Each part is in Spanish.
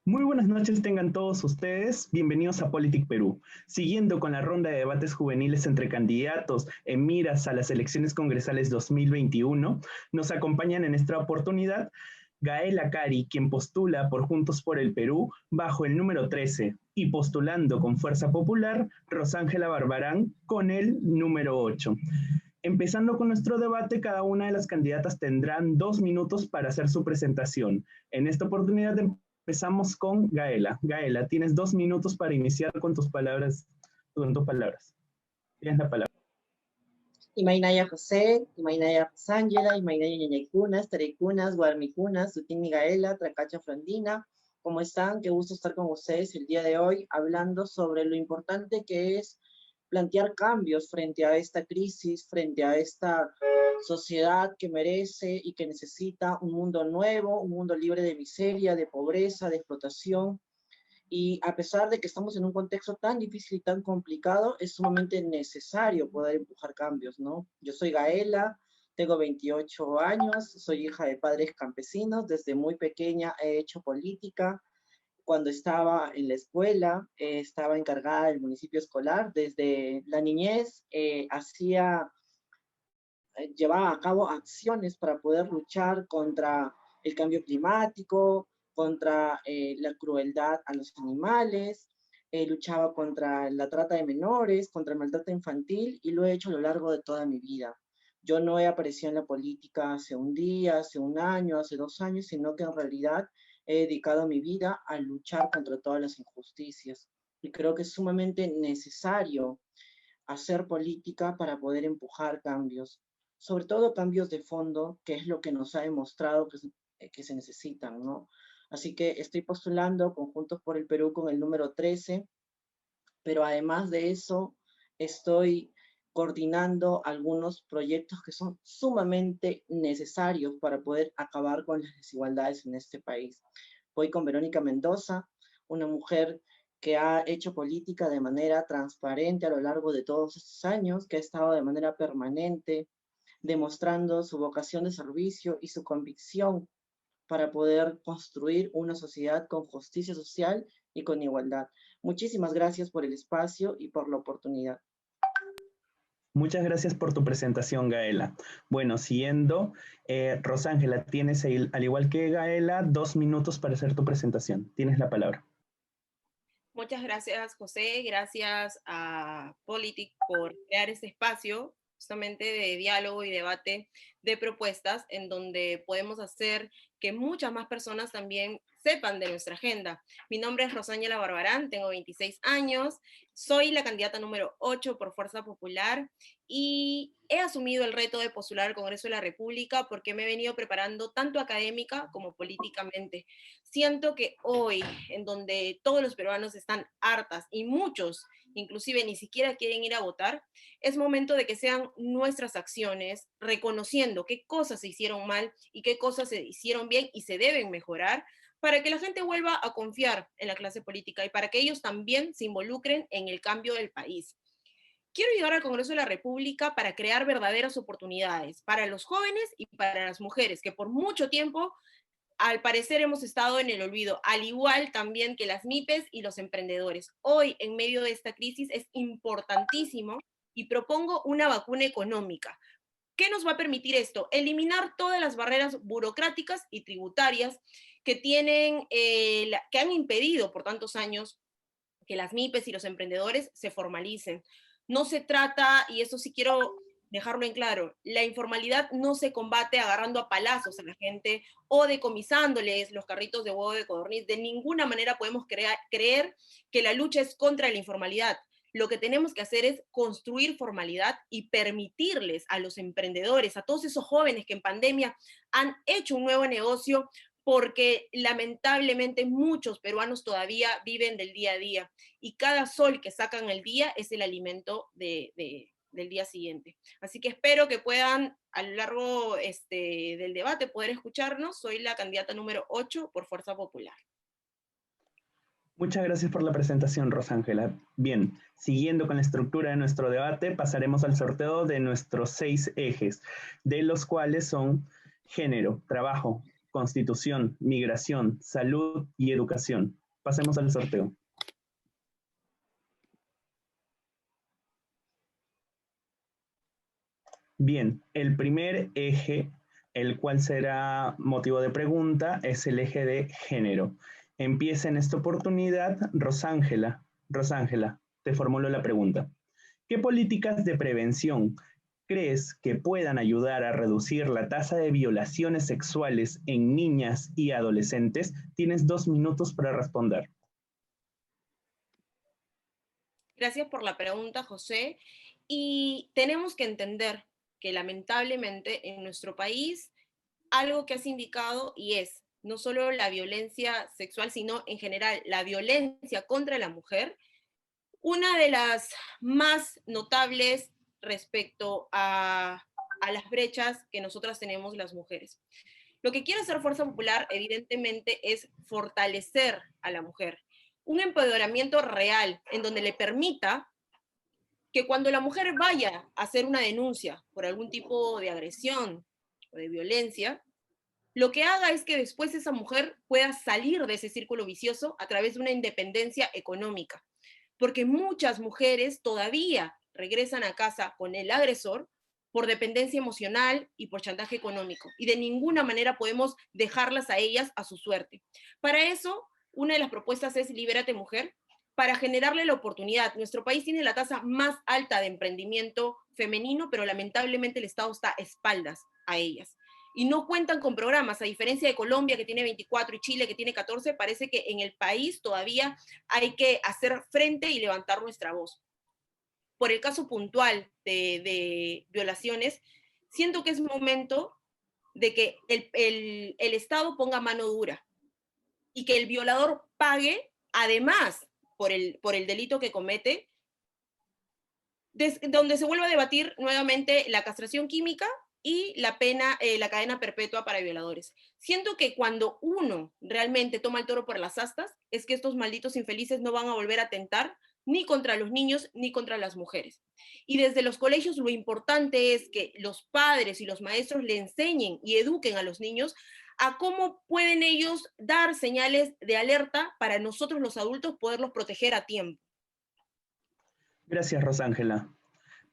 Muy buenas noches tengan todos ustedes, bienvenidos a Politic Perú. Siguiendo con la ronda de debates juveniles entre candidatos en miras a las elecciones congresales 2021, nos acompañan en esta oportunidad Gaela Cari, quien postula por Juntos por el Perú bajo el número 13, y postulando con Fuerza Popular, Rosángela Barbarán con el número 8. Empezando con nuestro debate, cada una de las candidatas tendrán 2 minutos para hacer su presentación. En esta oportunidad empezamos con Gaela. Gaela, tienes 2 minutos para iniciar con tus palabras. Tienes la palabra. Imainaya José, Imainaya Rosángela, Imainaya Ñañaycunas, Tarecunas, Guarmicunas, Sutini Gaela, Tracacha Frondina. ¿Cómo están? Qué gusto estar con ustedes el día de hoy hablando sobre lo importante que es plantear cambios frente a esta crisis, frente a esta sociedad que merece y que necesita un mundo nuevo, un mundo libre de miseria, de pobreza, de explotación. Y a pesar de que estamos en un contexto tan difícil y tan complicado, es sumamente necesario poder empujar cambios, ¿no? Yo soy Gaela, tengo 28 años, soy hija de padres campesinos, desde muy pequeña he hecho política. Cuando estaba en la escuela, estaba encargada del municipio escolar, desde la niñez llevaba a cabo acciones para poder luchar contra el cambio climático, contra la crueldad a los animales, luchaba contra la trata de menores, contra el maltrato infantil, y lo he hecho a lo largo de toda mi vida. Yo no he aparecido en la política hace un día, hace un año, hace 2 años, sino que en realidad he dedicado mi vida a luchar contra todas las injusticias. Y creo que es sumamente necesario hacer política para poder empujar cambios, sobre todo cambios de fondo, que es lo que nos ha demostrado que se necesitan, ¿no? Así que estoy postulando con Juntos por el Perú con el número 13, pero además de eso estoy coordinando algunos proyectos que son sumamente necesarios para poder acabar con las desigualdades en este país. Voy con Verónica Mendoza, una mujer que ha hecho política de manera transparente a lo largo de todos estos años, que ha estado de manera permanente demostrando su vocación de servicio y su convicción para poder construir una sociedad con justicia social y con igualdad. Muchísimas gracias por el espacio y por la oportunidad. Muchas gracias por tu presentación, Gaela. Bueno, siguiendo, Rosángela, tienes, al igual que Gaela, 2 minutos para hacer tu presentación. Tienes la palabra. Muchas gracias, José. Gracias a Politic por crear este espacio justamente de diálogo y debate de propuestas en donde podemos hacer que muchas más personas también sepan de nuestra agenda. Mi nombre es Rosángela Barbarán, tengo 26 años, soy la candidata número 8 por Fuerza Popular y he asumido el reto de postular al Congreso de la República porque me he venido preparando tanto académica como políticamente. Siento que hoy, en donde todos los peruanos están hartas y muchos inclusive ni siquiera quieren ir a votar, es momento de que sean nuestras acciones, reconociendo qué cosas se hicieron mal y qué cosas se hicieron bien y se deben mejorar, para que la gente vuelva a confiar en la clase política y para que ellos también se involucren en el cambio del país. Quiero llegar al Congreso de la República para crear verdaderas oportunidades para los jóvenes y para las mujeres, que por mucho tiempo al parecer hemos estado en el olvido, al igual también que las MIPES y los emprendedores. Hoy, en medio de esta crisis, es importantísimo y propongo una vacuna económica. ¿Qué nos va a permitir esto? Eliminar todas las barreras burocráticas y tributarias que que han impedido por tantos años que las MIPES y los emprendedores se formalicen. No se trata, y eso sí quiero dejarlo en claro, la informalidad no se combate agarrando a palazos a la gente o decomisándoles los carritos de huevo de codorniz. De ninguna manera podemos creer que la lucha es contra la informalidad. Lo que tenemos que hacer es construir formalidad y permitirles a los emprendedores, a todos esos jóvenes que en pandemia han hecho un nuevo negocio, porque lamentablemente muchos peruanos todavía viven del día a día y cada sol que sacan el día es el alimento del día siguiente. Así que espero que puedan a lo largo del debate poder escucharnos. Soy la candidata número 8 por Fuerza Popular. Muchas gracias por la presentación, Rosángela. Bien, siguiendo con la estructura de nuestro debate, pasaremos al sorteo de nuestros 6 ejes, de los cuales son género, trabajo, Constitución, Migración, Salud y Educación. Pasemos al sorteo. Bien, el primer eje, el cual será motivo de pregunta, es el eje de género. Empieza en esta oportunidad Rosángela. Rosángela, te formulo la pregunta. ¿Qué políticas de prevención crees que puedan ayudar a reducir la tasa de violaciones sexuales en niñas y adolescentes? Tienes 2 minutos para responder. Gracias por la pregunta, José. Y tenemos que entender que lamentablemente en nuestro país algo que has indicado y es no solo la violencia sexual, sino en general la violencia contra la mujer, una de las más notables respecto a las brechas que nosotras tenemos las mujeres. Lo que quiere hacer Fuerza Popular, evidentemente, es fortalecer a la mujer. Un empoderamiento real en donde le permita que cuando la mujer vaya a hacer una denuncia por algún tipo de agresión o de violencia, lo que haga es que después esa mujer pueda salir de ese círculo vicioso a través de una independencia económica. Porque muchas mujeres todavía regresan a casa con el agresor por dependencia emocional y por chantaje económico. Y de ninguna manera podemos dejarlas a ellas a su suerte. Para eso, una de las propuestas es Libérate Mujer, para generarle la oportunidad. Nuestro país tiene la tasa más alta de emprendimiento femenino, pero lamentablemente el Estado está a espaldas a ellas. Y no cuentan con programas, a diferencia de Colombia, que tiene 24, y Chile, que tiene 14, parece que en el país todavía hay que hacer frente y levantar nuestra voz. Por el caso puntual de violaciones, siento que es momento de que el Estado ponga mano dura y que el violador pague, además, por el delito que comete, donde se vuelva a debatir nuevamente la castración química y la pena, la cadena perpetua para violadores. Siento que cuando uno realmente toma el toro por las astas, es que estos malditos infelices no van a volver a atentar ni contra los niños ni contra las mujeres. Y desde los colegios lo importante es que los padres y los maestros le enseñen y eduquen a los niños a cómo pueden ellos dar señales de alerta para nosotros los adultos poderlos proteger a tiempo. Gracias, Rosángela.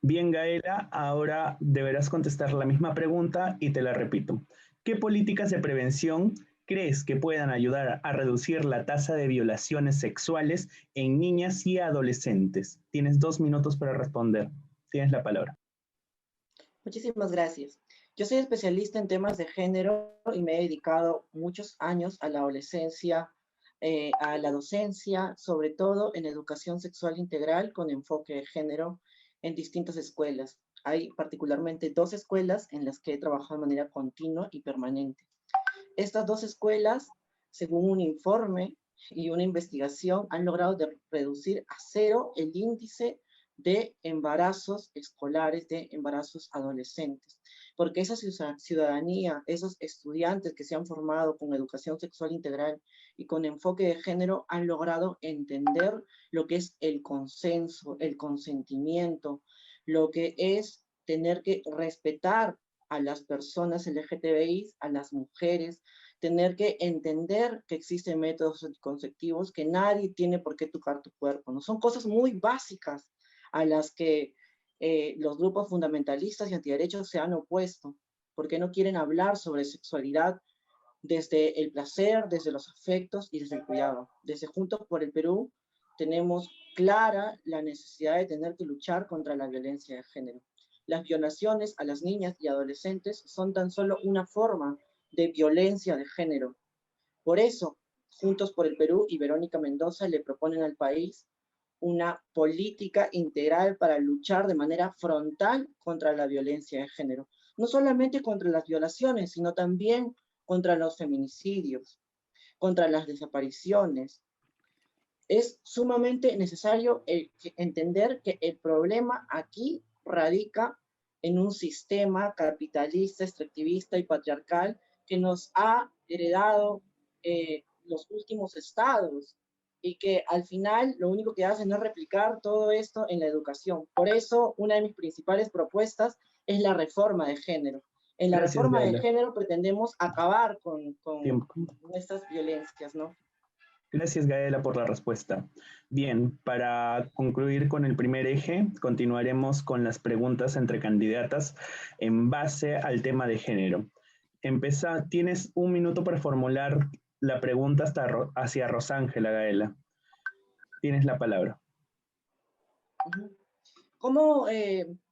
Bien, Gaela, ahora deberás contestar la misma pregunta y te la repito. ¿Qué políticas de prevención crees que puedan ayudar a reducir la tasa de violaciones sexuales en niñas y adolescentes? Tienes 2 minutos para responder. Tienes la palabra. Muchísimas gracias. Yo soy especialista en temas de género y me he dedicado muchos años a la adolescencia, a la docencia, sobre todo en educación sexual integral con enfoque de género en distintas escuelas. Hay particularmente 2 escuelas en las que he trabajado de manera continua y permanente. Estas 2 escuelas, según un informe y una investigación, han logrado reducir a 0 el índice de embarazos escolares, de embarazos adolescentes. Porque esa ciudadanía, esos estudiantes que se han formado con educación sexual integral y con enfoque de género, han logrado entender lo que es el consenso, el consentimiento, lo que es tener que respetar a las personas LGTBI, a las mujeres, tener que entender que existen métodos anticonceptivos, que nadie tiene por qué tocar tu cuerpo, ¿no? Son cosas muy básicas a las que los grupos fundamentalistas y antiderechos se han opuesto, porque no quieren hablar sobre sexualidad desde el placer, desde los afectos y desde el cuidado. Desde Juntos por el Perú tenemos clara la necesidad de tener que luchar contra la violencia de género. Las violaciones a las niñas y adolescentes son tan solo una forma de violencia de género. Por eso, Juntos por el Perú y Verónica Mendoza le proponen al país una política integral para luchar de manera frontal contra la violencia de género. No solamente contra las violaciones, sino también contra los feminicidios, contra las desapariciones. Es sumamente necesario entender que el problema aquí radica en un sistema capitalista, extractivista y patriarcal que nos ha heredado los últimos estados, y que al final lo único que hacen es replicar todo esto en la educación. Por eso, una de mis principales propuestas es la reforma de género. En la Gracias, reforma de Gaela. género pretendemos acabar con Tiempo. nuestras violencias, ¿no? Gracias, Gaela, por la respuesta. Bien, para concluir con el primer eje, continuaremos con las preguntas entre candidatas en base al tema de género. Tienes 1 minuto para formular la pregunta hacia Rosángela, Gaela. Tienes la palabra. ¿Cómo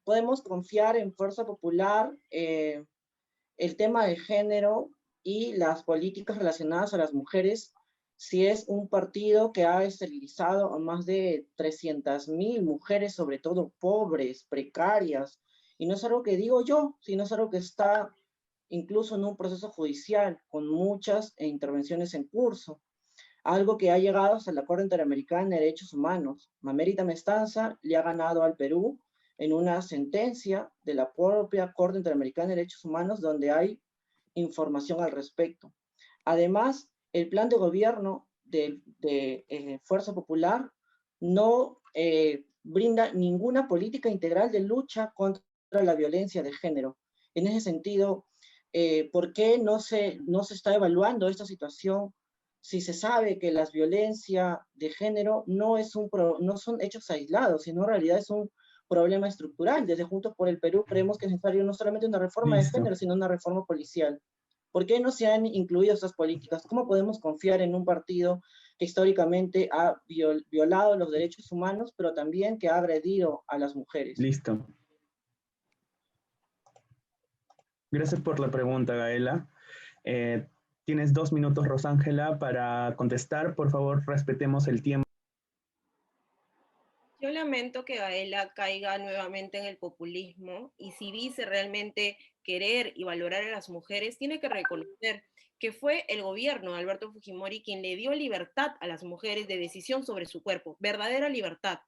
podemos confiar en Fuerza Popular el tema de género y las políticas relacionadas a las mujeres si es un partido que ha esterilizado a más de 300.000 mujeres, sobre todo pobres, precarias? Y no es algo que digo yo, sino es algo que está incluso en un proceso judicial, con muchas intervenciones en curso. Algo que ha llegado hasta la Corte Interamericana de Derechos Humanos. Mamérita Mestanza le ha ganado al Perú en una sentencia de la propia Corte Interamericana de Derechos Humanos donde hay información al respecto. Además, el plan de gobierno de Fuerza Popular no brinda ninguna política integral de lucha contra la violencia de género. En ese sentido, ¿por qué no se está evaluando esta situación si se sabe que la violencia de género no son hechos aislados, sino en realidad es un problema estructural? Desde Juntos por el Perú creemos que es necesario no solamente una reforma de género, sino una reforma policial. ¿Por qué no se han incluido estas políticas? ¿Cómo podemos confiar en un partido que históricamente ha violado los derechos humanos, pero también que ha agredido a las mujeres? Listo. Gracias por la pregunta, Gaela. Tienes 2 minutos, Rosángela, para contestar. Por favor, respetemos el tiempo. Yo lamento que Gaela caiga nuevamente en el populismo, y si dice realmente querer y valorar a las mujeres, tiene que reconocer que fue el gobierno de Alberto Fujimori quien le dio libertad a las mujeres de decisión sobre su cuerpo, verdadera libertad.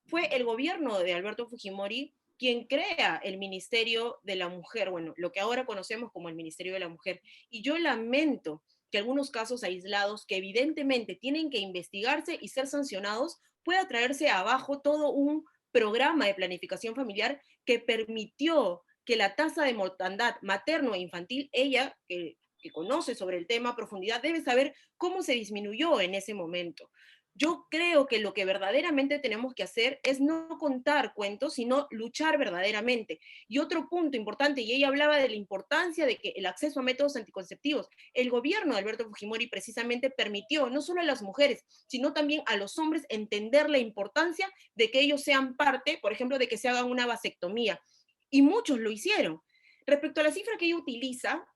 Fue el gobierno de Alberto Fujimori quien crea el Ministerio de la Mujer, bueno, lo que ahora conocemos como el Ministerio de la Mujer. Y yo lamento que algunos casos aislados, que evidentemente tienen que investigarse y ser sancionados, pueda traerse abajo todo un programa de planificación familiar que permitió que la tasa de mortandad materno e infantil, ella, que conoce sobre el tema a profundidad, debe saber cómo se disminuyó en ese momento. Yo creo que lo que verdaderamente tenemos que hacer es no contar cuentos, sino luchar verdaderamente. Y otro punto importante, y ella hablaba de la importancia de que el acceso a métodos anticonceptivos, el gobierno de Alberto Fujimori precisamente permitió no solo a las mujeres, sino también a los hombres entender la importancia de que ellos sean parte, por ejemplo, de que se haga una vasectomía. Y muchos lo hicieron. Respecto a la cifra que ella utiliza,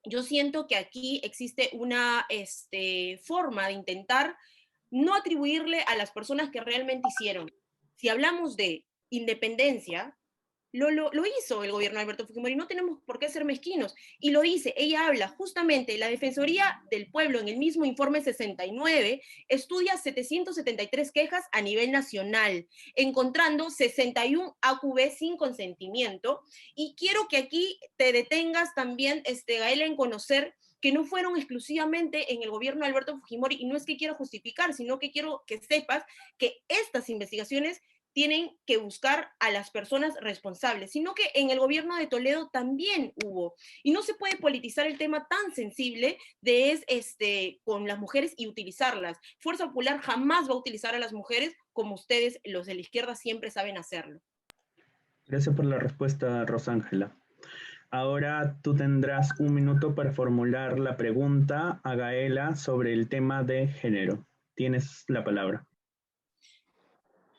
yo siento que aquí existe una forma de intentar no atribuirle a las personas que realmente hicieron. Si hablamos de independencia, lo hizo el gobierno de Alberto Fujimori, no tenemos por qué ser mezquinos. Y lo dice, ella habla justamente, la Defensoría del Pueblo en el mismo informe 69 estudia 773 quejas a nivel nacional, encontrando 61 AQB sin consentimiento. Y quiero que aquí te detengas también, Gael, en conocer que no fueron exclusivamente en el gobierno de Alberto Fujimori, y no es que quiero justificar, sino que quiero que sepas que estas investigaciones tienen que buscar a las personas responsables, sino que en el gobierno de Toledo también hubo. Y no se puede politizar el tema tan sensible con las mujeres y utilizarlas. Fuerza Popular jamás va a utilizar a las mujeres como ustedes, los de la izquierda, siempre saben hacerlo. Gracias por la respuesta, Rosángela. Ahora tú tendrás 1 minuto para formular la pregunta a Gaela sobre el tema de género. Tienes la palabra.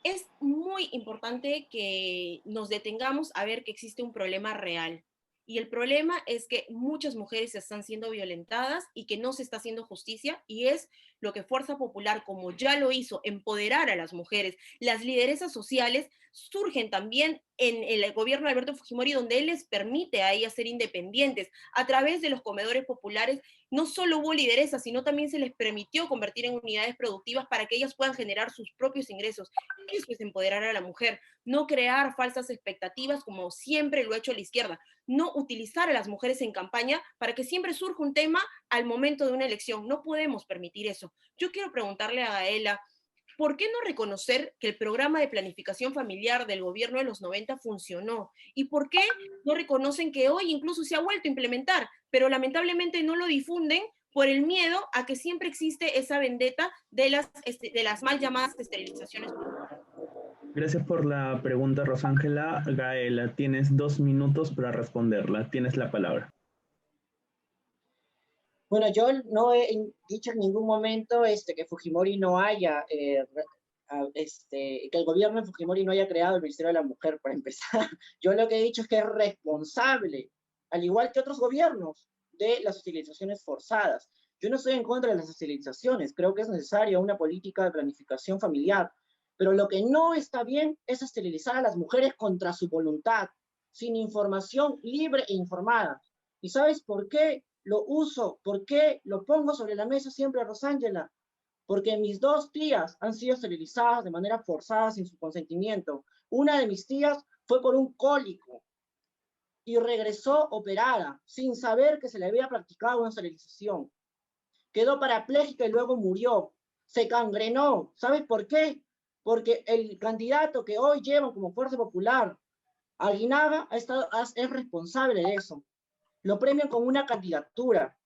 Es muy importante que nos detengamos a ver que existe un problema real. Y el problema es que muchas mujeres están siendo violentadas y que no se está haciendo justicia, y es lo que Fuerza Popular, como ya lo hizo, empoderar a las mujeres. Las lideresas sociales surgen también en el gobierno de Alberto Fujimori, donde él les permite a ellas ser independientes. A través de los comedores populares, no solo hubo lideresas, sino también se les permitió convertir en unidades productivas para que ellas puedan generar sus propios ingresos. Eso es empoderar a la mujer, no crear falsas expectativas como siempre lo ha hecho la izquierda, no utilizar a las mujeres en campaña para que siempre surja un tema al momento de una elección. No podemos permitir eso. Yo quiero preguntarle a Gaela, ¿por qué no reconocer que el programa de planificación familiar del gobierno de los 90 funcionó? ¿Y por qué no reconocen que hoy incluso se ha vuelto a implementar, pero lamentablemente no lo difunden por el miedo a que siempre existe esa vendetta de las mal llamadas esterilizaciones? Gracias por la pregunta, Rosángela. Gaela, tienes 2 minutos para responderla. Tienes la palabra. Bueno, yo no he dicho en ningún momento que Fujimori no haya, que el gobierno de Fujimori no haya creado el Ministerio de la Mujer, para empezar. Yo lo que he dicho es que es responsable, al igual que otros gobiernos, de las esterilizaciones forzadas. Yo no estoy en contra de las esterilizaciones, creo que es necesaria una política de planificación familiar, pero lo que no está bien es esterilizar a las mujeres contra su voluntad, sin información libre e informada. ¿Y sabes por qué lo uso? ¿Por qué lo pongo sobre la mesa siempre, Rosángela? Porque mis 2 tías han sido esterilizadas de manera forzada sin su consentimiento. Una de mis tías fue por un cólico y regresó operada sin saber que se le había practicado una esterilización. Quedó parapléjica y luego murió. Se gangrenó. ¿Sabes por qué? Porque el candidato que hoy llevan como Fuerza Popular, Aguinaga, es responsable de eso. Lo premian con una candidatura.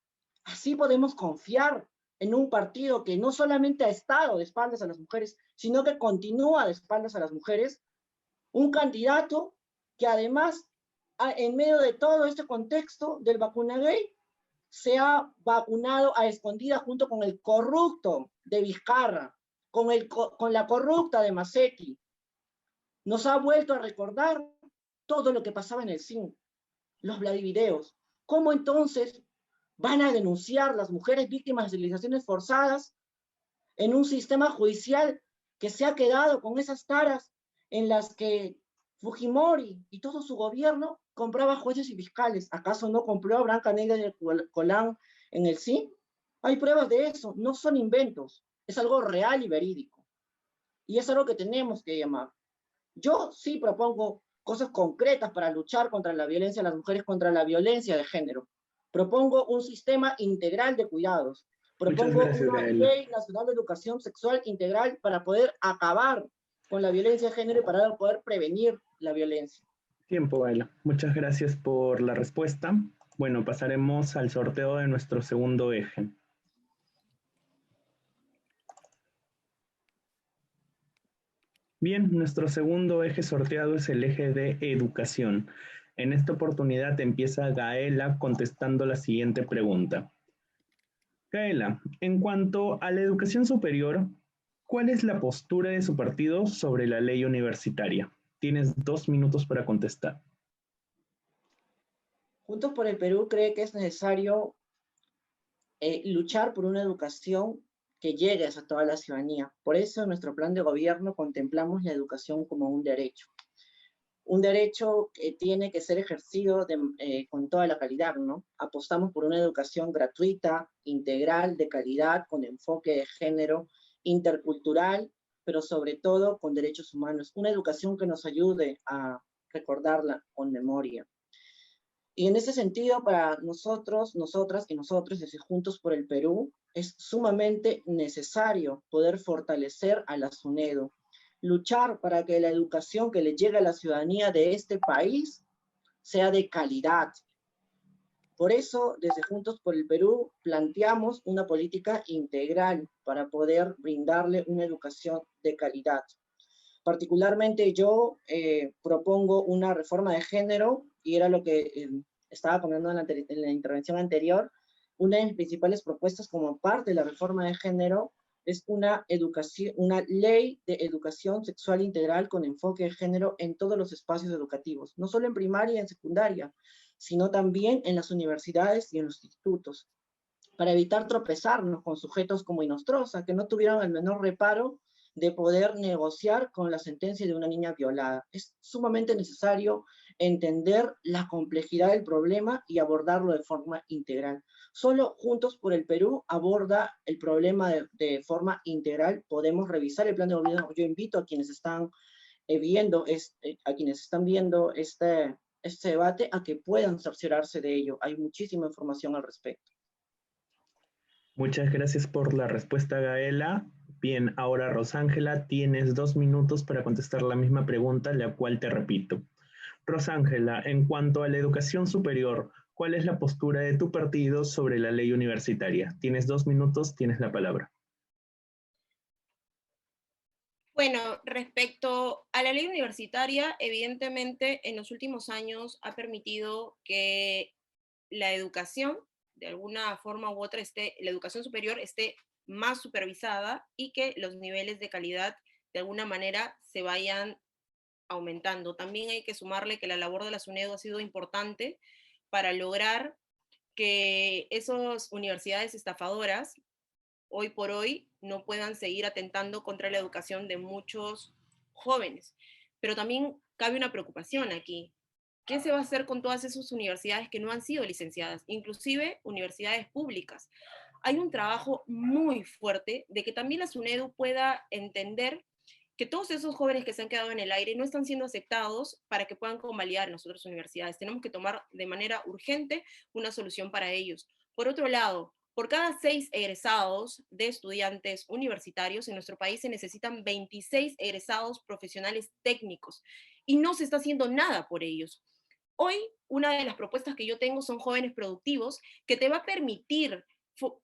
Así podemos confiar en un partido que no solamente ha estado de espaldas a las mujeres, sino que continúa de espaldas a las mujeres. Un candidato que además, en medio de todo este contexto del vacunagate, se ha vacunado a escondidas junto con el corrupto de Vizcarra, con la corrupta de Macetti. Nos ha vuelto a recordar todo lo que pasaba en el CIN, los Vladivideos. ¿Cómo entonces van a denunciar las mujeres víctimas de esterilizaciones forzadas en un sistema judicial que se ha quedado con esas taras en las que Fujimori y todo su gobierno compraba jueces y fiscales? ¿Acaso no compró a Branca Negra y Colán en el CIN? Hay pruebas de eso, no son inventos, es algo real y verídico. Y es algo que tenemos que llamar. Yo sí propongo cosas concretas para luchar contra la violencia de las mujeres, contra la violencia de género. Propongo un sistema integral de cuidados. Propongo una ley nacional de educación sexual integral para poder acabar con la violencia de género y para poder prevenir la violencia. Tiempo, Gaela. Muchas gracias por la respuesta. Bueno, pasaremos al sorteo de nuestro segundo eje. Bien, nuestro segundo eje sorteado es el eje de educación. En esta oportunidad empieza Gaela contestando la siguiente pregunta. Gaela, en cuanto a la educación superior, ¿cuál es la postura de su partido sobre la ley universitaria? Tienes 2 minutos para contestar. Juntos por el Perú cree que es necesario luchar por una educación que llegue a toda la ciudadanía. Por eso en nuestro plan de gobierno contemplamos la educación como un derecho. Un derecho que tiene que ser ejercido con toda la calidad, ¿no? Apostamos por una educación gratuita, integral, de calidad, con enfoque de género, intercultural, pero sobre todo con derechos humanos. Una educación que nos ayude a recordarla con memoria. Y en ese sentido, para nosotros, nosotras y nosotros, desde Juntos por el Perú, es sumamente necesario poder fortalecer a la SUNEDU, luchar para que la educación que le llegue a la ciudadanía de este país sea de calidad. Por eso, desde Juntos por el Perú, planteamos una política integral para poder brindarle una educación de calidad. Particularmente yo propongo una reforma de género, y era lo que estaba comentando en la intervención anterior. Una de mis principales propuestas como parte de la reforma de género es una ley de educación sexual integral con enfoque de género en todos los espacios educativos, no solo en primaria y en secundaria, sino también en las universidades y en los institutos, para evitar tropezarnos con sujetos como Inostroza, que no tuvieron el menor reparo de poder negociar con la sentencia de una niña violada. Es sumamente necesario entender la complejidad del problema y abordarlo de forma integral. Solo Juntos por el Perú aborda el problema de forma integral. Podemos revisar el plan de gobierno. Yo invito a quienes están viendo este debate a que puedan cerciorarse de ello. Hay muchísima información al respecto. Muchas gracias por la respuesta, Gaela. Bien, ahora Rosángela, tienes 2 minutos para contestar la misma pregunta, la cual te repito. Rosángela, en cuanto a la educación superior, ¿cuál es la postura de tu partido sobre la ley universitaria? Tienes 2 minutos, tienes la palabra. Bueno, respecto a la ley universitaria, evidentemente en los últimos años ha permitido que la educación, de alguna forma u otra, la educación superior esté más supervisada y que los niveles de calidad de alguna manera se vayan aumentando. También hay que sumarle que la labor de la SUNEDU ha sido importante para lograr que esas universidades estafadoras hoy por hoy no puedan seguir atentando contra la educación de muchos jóvenes. Pero también cabe una preocupación aquí. ¿Qué se va a hacer con todas esas universidades que no han sido licenciadas, inclusive universidades públicas? Hay un trabajo muy fuerte de que también la SUNEDU pueda entender que todos esos jóvenes que se han quedado en el aire no están siendo aceptados para que puedan convalidar en las otras universidades. Tenemos que tomar de manera urgente una solución para ellos. Por otro lado, por cada 6 egresados de estudiantes universitarios en nuestro país se necesitan 26 egresados profesionales técnicos y no se está haciendo nada por ellos. Hoy, una de las propuestas que yo tengo son jóvenes productivos que te va a permitir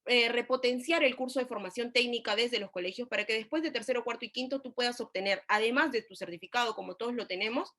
repotenciar el curso de formación técnica desde los colegios para que después de tercero, cuarto y quinto tú puedas obtener, además de tu certificado, como todos lo tenemos,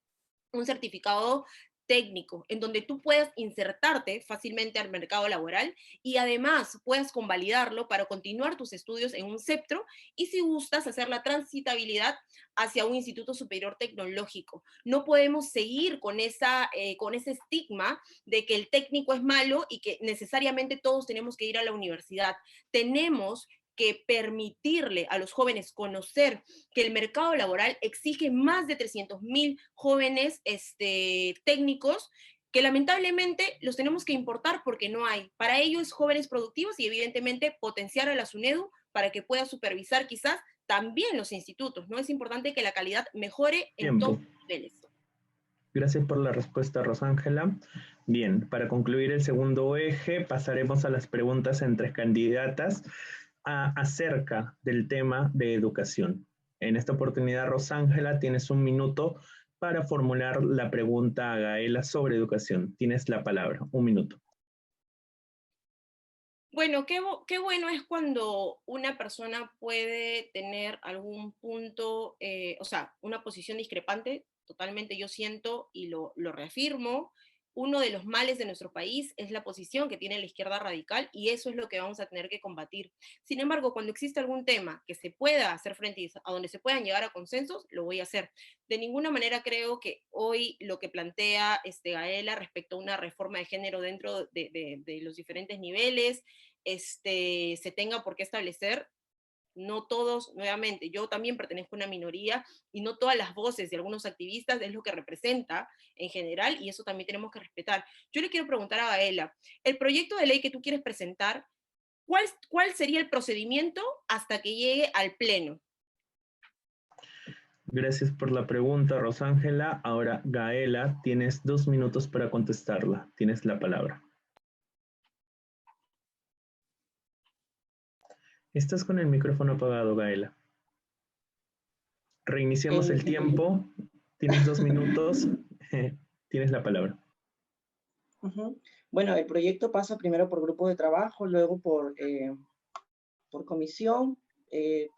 un certificado técnico, en donde tú puedas insertarte fácilmente al mercado laboral y además puedas convalidarlo para continuar tus estudios en un CEPTRO y si gustas hacer la transitabilidad hacia un instituto superior tecnológico. No podemos seguir con ese estigma de que el técnico es malo y que necesariamente todos tenemos que ir a la universidad. Tenemos que permitirle a los jóvenes conocer que el mercado laboral exige más de 300.000 jóvenes técnicos que lamentablemente los tenemos que importar porque no hay. Para ello es jóvenes productivos y evidentemente potenciar a la SUNEDU para que pueda supervisar quizás también los institutos, ¿no? Es importante que la calidad mejore en Tiempo. todos los niveles. Gracias por la respuesta, Rosángela. Bien, para concluir el segundo eje, pasaremos a las preguntas entre candidatas acerca del tema de educación. En esta oportunidad, Rosángela, tienes 1 minuto para formular la pregunta a Gaela sobre educación. Tienes la palabra, 1 minuto. Bueno, qué bueno es cuando una persona puede tener algún punto, o sea, una posición discrepante, totalmente yo siento y lo reafirmo. Uno de los males de nuestro país es la posición que tiene la izquierda radical y eso es lo que vamos a tener que combatir. Sin embargo, cuando existe algún tema que se pueda hacer frente a donde se puedan llegar a consensos, lo voy a hacer. De ninguna manera creo que hoy lo que plantea Gaela respecto a una reforma de género dentro de los diferentes niveles, se tenga por qué establecer. No todos, nuevamente, yo también pertenezco a una minoría y no todas las voces de algunos activistas es lo que representa en general y eso también tenemos que respetar. Yo le quiero preguntar a Gaela, el proyecto de ley que tú quieres presentar, ¿cuál sería el procedimiento hasta que llegue al Pleno? Gracias por la pregunta, Rosángela. Ahora, Gaela, tienes 2 minutos para contestarla. Tienes la palabra. Estás con el micrófono apagado, Gaela. Reiniciamos el tiempo. Tienes 2 minutos. Tienes la palabra. Bueno, el proyecto pasa primero por grupo de trabajo, luego por comisión,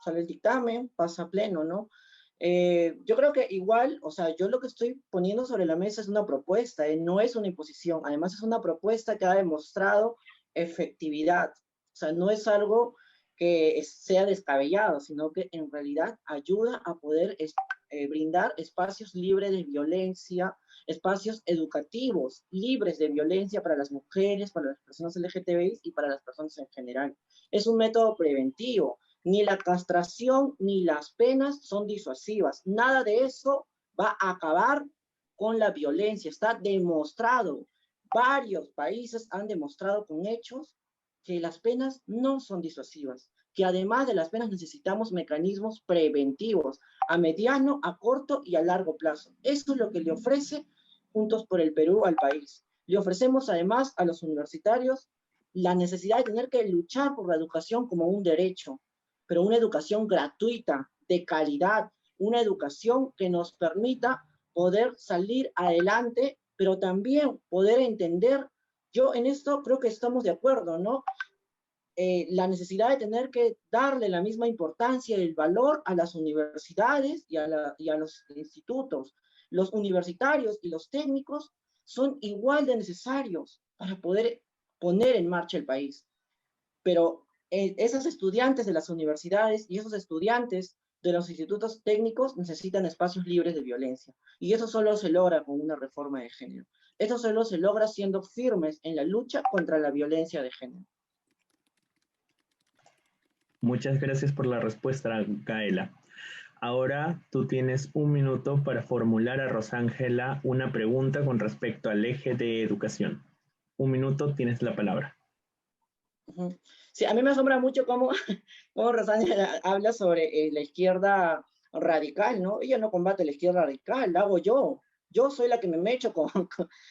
sale el dictamen, pasa a pleno, ¿no? Yo creo que igual, o sea, yo lo que estoy poniendo sobre la mesa es una propuesta, no es una imposición. Además es una propuesta que ha demostrado efectividad. O sea, no es algo que sea descabellado, sino que en realidad ayuda a poder brindar espacios libres de violencia, espacios educativos libres de violencia para las mujeres, para las personas LGTBI y para las personas en general. Es un método preventivo. Ni la castración ni las penas son disuasivas. Nada de eso va a acabar con la violencia. Está demostrado. Varios países han demostrado con hechos que las penas no son disuasivas, que además de las penas necesitamos mecanismos preventivos a mediano, a corto y a largo plazo. Eso es lo que le ofrece Juntos por el Perú al país. Le ofrecemos además a los universitarios la necesidad de tener que luchar por la educación como un derecho. pero una educación gratuita, de calidad, una educación que nos permita poder salir adelante, pero también poder entender, yo en esto creo que estamos de acuerdo, ¿no? La necesidad de tener que darle la misma importancia y el valor a las universidades y a los institutos. Los universitarios y los técnicos son igual de necesarios para poder poner en marcha el país. Pero esos estudiantes de las universidades y esos estudiantes de los institutos técnicos necesitan espacios libres de violencia. Y eso solo se logra con una reforma de género. Eso solo se logra siendo firmes en la lucha contra la violencia de género. Muchas gracias por la respuesta, Gaela. Ahora tú tienes un minuto para formular a Rosángela una pregunta con respecto al eje de educación. Un minuto, tienes la palabra. Sí, a mí me asombra mucho cómo Rosángela habla sobre la izquierda radical, ¿no? Ella no combate la izquierda radical, la hago yo. Yo soy la que me mecho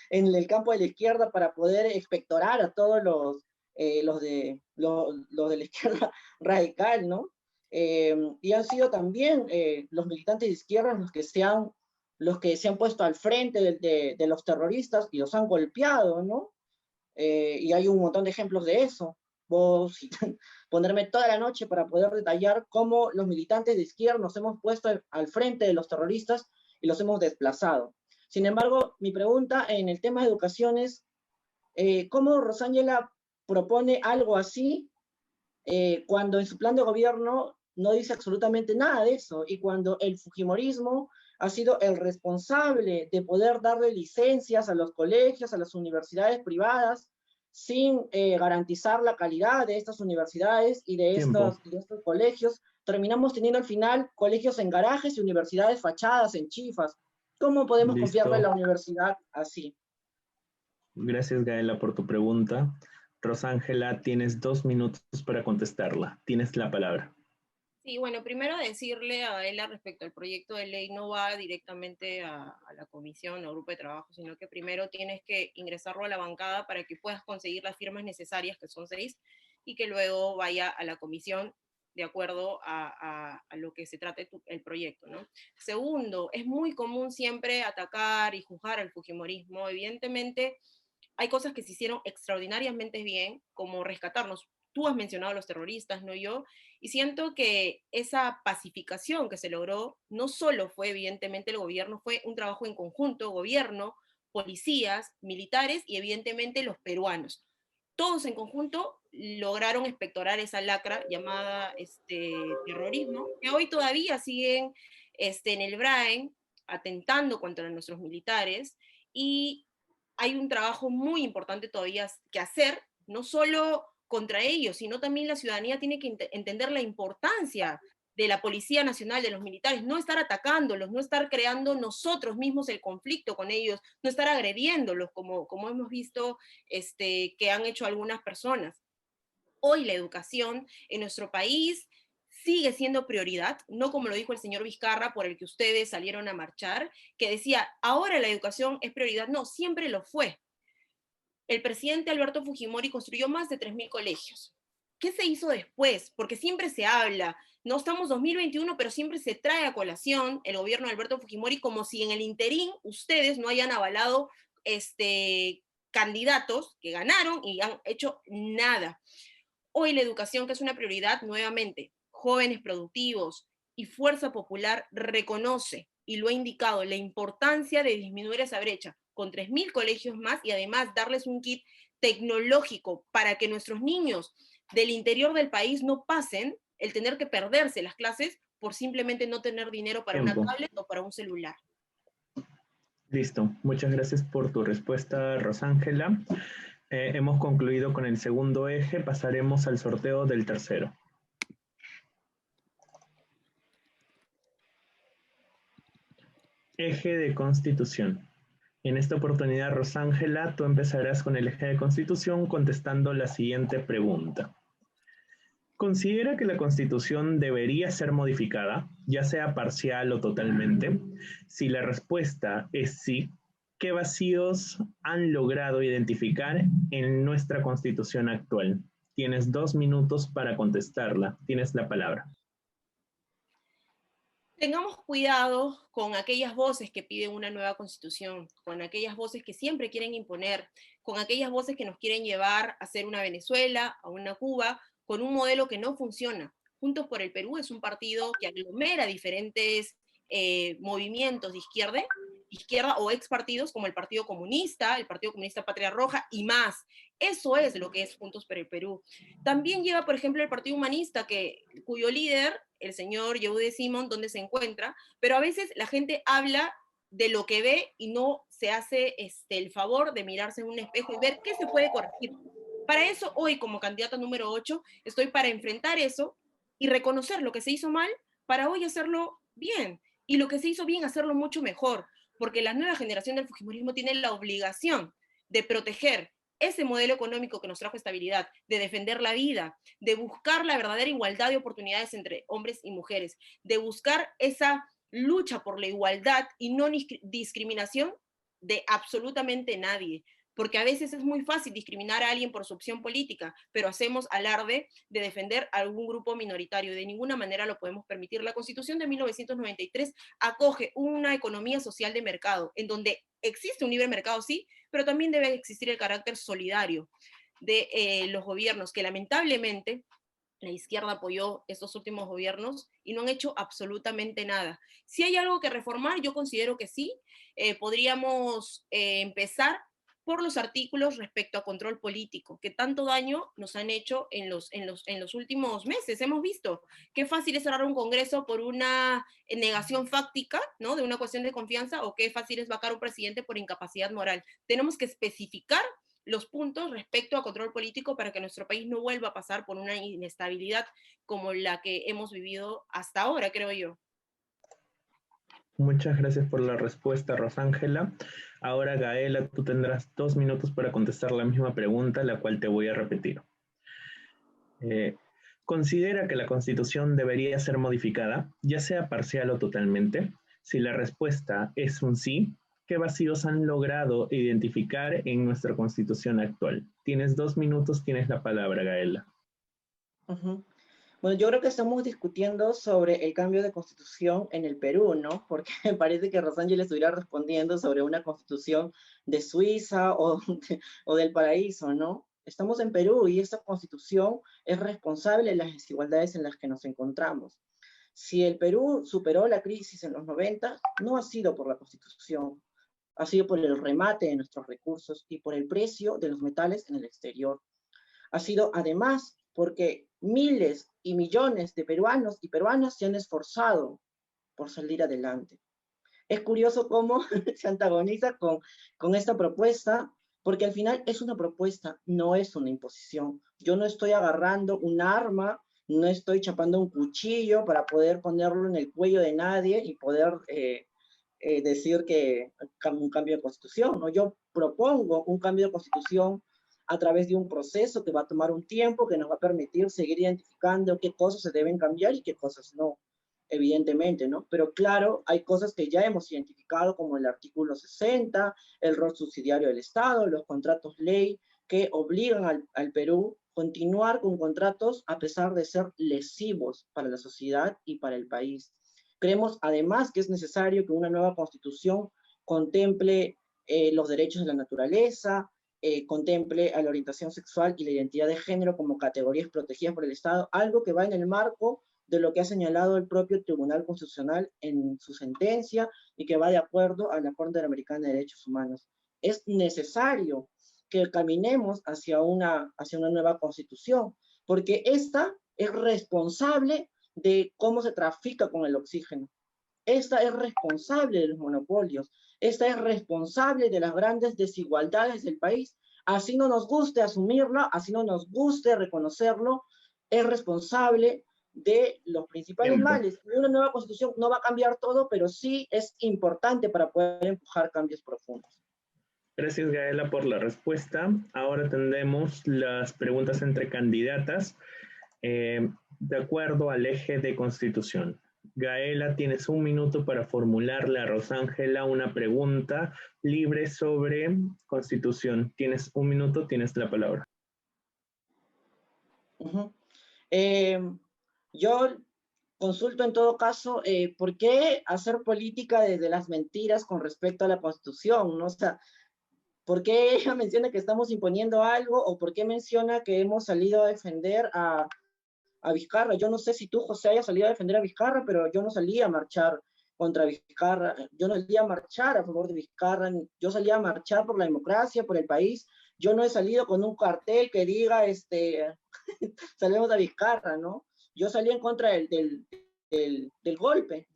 en el campo de la izquierda para poder expectorar a todos los de la izquierda radical, ¿no? Y han sido también los militantes de izquierda los que se han puesto al frente de los terroristas y los han golpeado, ¿no? Y hay un montón de ejemplos de eso. Vos ponerme toda la noche para poder detallar cómo los militantes de izquierda nos hemos puesto al frente de los terroristas y los hemos desplazado. Sin embargo, mi pregunta en el tema de educación es, ¿cómo Rosángela propone algo así cuando en su plan de gobierno no dice absolutamente nada de eso? Y cuando el fujimorismo ha sido el responsable de poder darle licencias a los colegios, a las universidades privadas, sin garantizar la calidad de estas universidades y de estos colegios, terminamos teniendo al final colegios en garajes y universidades fachadas en chifas. ¿Cómo podemos confiarle a la universidad así? Gracias, Gaela, por tu pregunta. Rosángela, tienes 2 minutos para contestarla. Tienes la palabra. Sí, bueno, primero decirle a Gaela respecto al proyecto de ley, no va directamente a la comisión o grupo de trabajo, sino que primero tienes que ingresarlo a la bancada para que puedas conseguir las firmas necesarias, que son 6, y que luego vaya a la comisión de acuerdo a lo que se trate el proyecto, ¿no? Segundo, es muy común siempre atacar y juzgar al fujimorismo. Evidentemente, hay cosas que se hicieron extraordinariamente bien, como rescatarnos. Tú has mencionado a los terroristas, no yo, y siento que esa pacificación que se logró no solo fue evidentemente el gobierno, fue un trabajo en conjunto, gobierno, policías, militares y evidentemente los peruanos. Todos en conjunto lograron expectorar esa lacra llamada terrorismo, que hoy todavía siguen en el Brain atentando contra nuestros militares, y hay un trabajo muy importante todavía que hacer, no solo contra ellos, sino también la ciudadanía tiene que entender la importancia de la Policía Nacional, de los militares, no estar atacándolos, no estar creando nosotros mismos el conflicto con ellos, no estar agrediéndolos como hemos visto que han hecho algunas personas. Hoy la educación en nuestro país sigue siendo prioridad, no como lo dijo el señor Vizcarra, por el que ustedes salieron a marchar, que decía, ahora la educación es prioridad. No, siempre lo fue. El presidente Alberto Fujimori construyó más de 3.000 colegios. ¿Qué se hizo después? Porque siempre se habla, no estamos 2021, pero siempre se trae a colación el gobierno de Alberto Fujimori como si en el interín ustedes no hayan avalado candidatos que ganaron y han hecho nada. Hoy la educación, que es una prioridad, nuevamente, jóvenes productivos y Fuerza Popular reconoce, y lo ha indicado, la importancia de disminuir esa brecha con 3.000 colegios más y además darles un kit tecnológico para que nuestros niños del interior del país no pasen el tener que perderse las clases por simplemente no tener dinero para una tablet o para un celular. Listo. Muchas gracias por tu respuesta, Rosángela. Hemos concluido con el segundo eje. Pasaremos al sorteo del tercero. Eje de Constitución. En esta oportunidad, Rosángela, tú empezarás con el eje de Constitución contestando la siguiente pregunta. ¿Considera que la Constitución debería ser modificada, ya sea parcial o totalmente? Si la respuesta es sí, ¿qué vacíos han logrado identificar en nuestra Constitución actual? Tienes 2 minutos para contestarla. Tienes la palabra. Tengamos cuidado con aquellas voces que piden una nueva constitución, con aquellas voces que siempre quieren imponer, con aquellas voces que nos quieren llevar a ser una Venezuela, a una Cuba, con un modelo que no funciona. Juntos por el Perú es un partido que aglomera diferentes movimientos de izquierda o ex partidos como el Partido Comunista Patria Roja y más. Eso es lo que es Juntos por el Perú. También lleva, por ejemplo, el Partido Humanista, cuyo líder, el señor Yehude Simón, donde se encuentra, pero a veces la gente habla de lo que ve y no se hace el favor de mirarse en un espejo y ver qué se puede corregir. Para eso, hoy, como candidata número 8, estoy para enfrentar eso y reconocer lo que se hizo mal para hoy hacerlo bien. Y lo que se hizo bien, hacerlo mucho mejor. Porque la nueva generación del fujimorismo tiene la obligación de proteger ese modelo económico que nos trajo estabilidad, de defender la vida, de buscar la verdadera igualdad de oportunidades entre hombres y mujeres, de buscar esa lucha por la igualdad y no discriminación de absolutamente nadie. Porque a veces es muy fácil discriminar a alguien por su opción política, pero hacemos alarde de defender a algún grupo minoritario. De ninguna manera lo podemos permitir. La Constitución de 1993 acoge una economía social de mercado, en donde existe un libre mercado, sí, pero también debe existir el carácter solidario de los gobiernos, que lamentablemente la izquierda apoyó estos últimos gobiernos y no han hecho absolutamente nada. Si hay algo que reformar, yo considero que sí. Podríamos empezar por los artículos respecto a control político, que tanto daño nos han hecho en los últimos meses. Hemos visto qué fácil es cerrar un congreso por una negación fáctica, ¿no?, de una cuestión de confianza, o qué fácil es vacar a un presidente por incapacidad moral. Tenemos que especificar los puntos respecto a control político para que nuestro país no vuelva a pasar por una inestabilidad como la que hemos vivido hasta ahora, creo yo. Muchas gracias por la respuesta, Rosángela. Ahora, Gaela, tú tendrás 2 minutos para contestar la misma pregunta, la cual te voy a repetir. ¿Considera que la Constitución debería ser modificada, ya sea parcial o totalmente? Si la respuesta es un sí, ¿qué vacíos han logrado identificar en nuestra Constitución actual? Tienes 2 minutos, tienes la palabra, Gaela. Bueno, yo creo que estamos discutiendo sobre el cambio de constitución en el Perú, ¿no? Porque me parece que Rosángela estuviera respondiendo sobre una constitución de Suiza o del paraíso, ¿no? Estamos en Perú y esta constitución es responsable de las desigualdades en las que nos encontramos. Si el Perú superó la crisis en los 90, no ha sido por la constitución, ha sido por el remate de nuestros recursos y por el precio de los metales en el exterior. Ha sido además porque miles y millones de peruanos y peruanas se han esforzado por salir adelante. Es curioso cómo se antagoniza con esta propuesta, porque al final es una propuesta, no es una imposición. Yo no estoy agarrando un arma, no estoy chapando un cuchillo para poder ponerlo en el cuello de nadie y poder decir que un cambio de constitución, ¿no? Yo propongo un cambio de constitución a través de un proceso que va a tomar un tiempo, que nos va a permitir seguir identificando qué cosas se deben cambiar y qué cosas no, evidentemente, ¿no? Pero claro, hay cosas que ya hemos identificado, como el artículo 60, el rol subsidiario del Estado, los contratos ley, que obligan al Perú a continuar con contratos a pesar de ser lesivos para la sociedad y para el país. Creemos además que es necesario que una nueva constitución contemple los derechos de la naturaleza, contemple a la orientación sexual y la identidad de género como categorías protegidas por el Estado, algo que va en el marco de lo que ha señalado el propio Tribunal Constitucional en su sentencia y que va de acuerdo a la Corte Interamericana de Derechos Humanos. Es necesario que caminemos hacia una nueva constitución, porque esta es responsable de cómo se trafica con el oxígeno. Esta es responsable de los monopolios. Esta es responsable de las grandes desigualdades del país. Así no nos guste asumirla, así no nos guste reconocerlo, es responsable de los principales males. Y una nueva constitución no va a cambiar todo, pero sí es importante para poder empujar cambios profundos. Gracias, Gaela, por la respuesta. Ahora tendremos las preguntas entre candidatas de acuerdo al eje de Constitución. Gaela, tienes 1 minuto para formularle a Rosángela una pregunta libre sobre Constitución. Tienes 1 minuto, tienes la palabra. Ujú. Yo consulto en todo caso, ¿por qué hacer política desde las mentiras con respecto a la Constitución? ¿No? O sea, ¿por qué ella menciona que estamos imponiendo algo o por qué menciona que hemos salido a defender a Vizcarra? Yo no sé si tú, José, hayas salido a defender a Vizcarra, pero yo no salí a marchar contra Vizcarra, yo no salí a marchar a favor de Vizcarra, yo salí a marchar por la democracia, por el país. Yo no he salido con un cartel que diga, salvemos a Vizcarra, ¿no? Yo salí en contra del golpe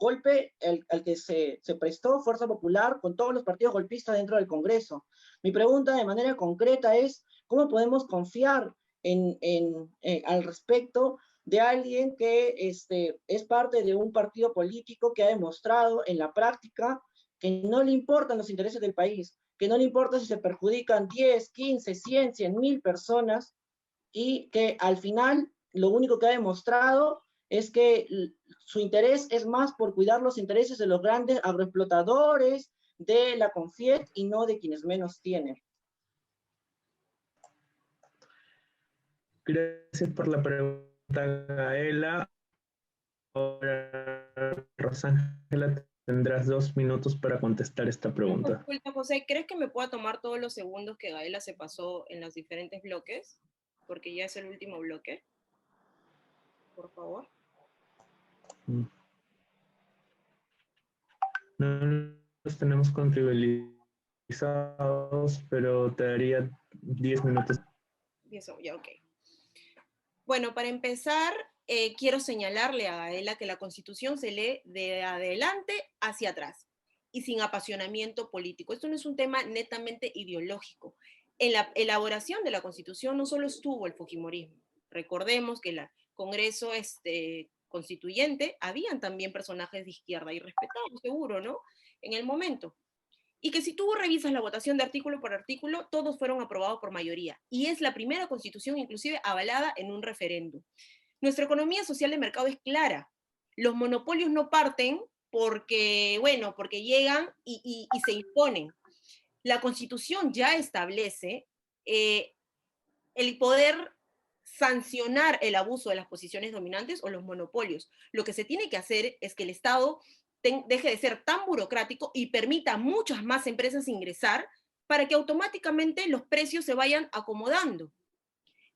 al que se prestó Fuerza Popular con todos los partidos golpistas dentro del Congreso. Mi pregunta de manera concreta es, ¿cómo podemos confiar al respecto de alguien que es parte de un partido político que ha demostrado en la práctica que no le importan los intereses del país, que no le importa si se perjudican 10, 15, 100, 100.000 personas, y que al final lo único que ha demostrado es que su interés es más por cuidar los intereses de los grandes agroexplotadores, de la CONFIET y no de quienes menos tienen? Gracias por la pregunta, Gaela. Ahora, Rosángela, tendrás 2 minutos para contestar esta pregunta. Disculpa, José, ¿crees que me pueda tomar todos los segundos que Gaela se pasó en los diferentes bloques? Porque ya es el último bloque. Por favor. No los tenemos contabilizados, pero te daría 10 minutos. 10, ya, ok. Bueno, para empezar, quiero señalarle a Gaela que la Constitución se lee de adelante hacia atrás y sin apasionamiento político. Esto no es un tema netamente ideológico. En la elaboración de la Constitución no solo estuvo el fujimorismo. Recordemos que el Congreso constituyente habían también personajes de izquierda y respetados, seguro, ¿no? En el momento. Y que si tú revisas la votación de artículo por artículo, todos fueron aprobados por mayoría. Y es la primera constitución inclusive avalada en un referéndum. Nuestra economía social de mercado es clara. Los monopolios no parten porque, bueno, porque llegan y se imponen. La constitución ya establece el poder sancionar el abuso de las posiciones dominantes o los monopolios. Lo que se tiene que hacer es que el Estado deje de ser tan burocrático y permita a muchas más empresas ingresar para que automáticamente los precios se vayan acomodando.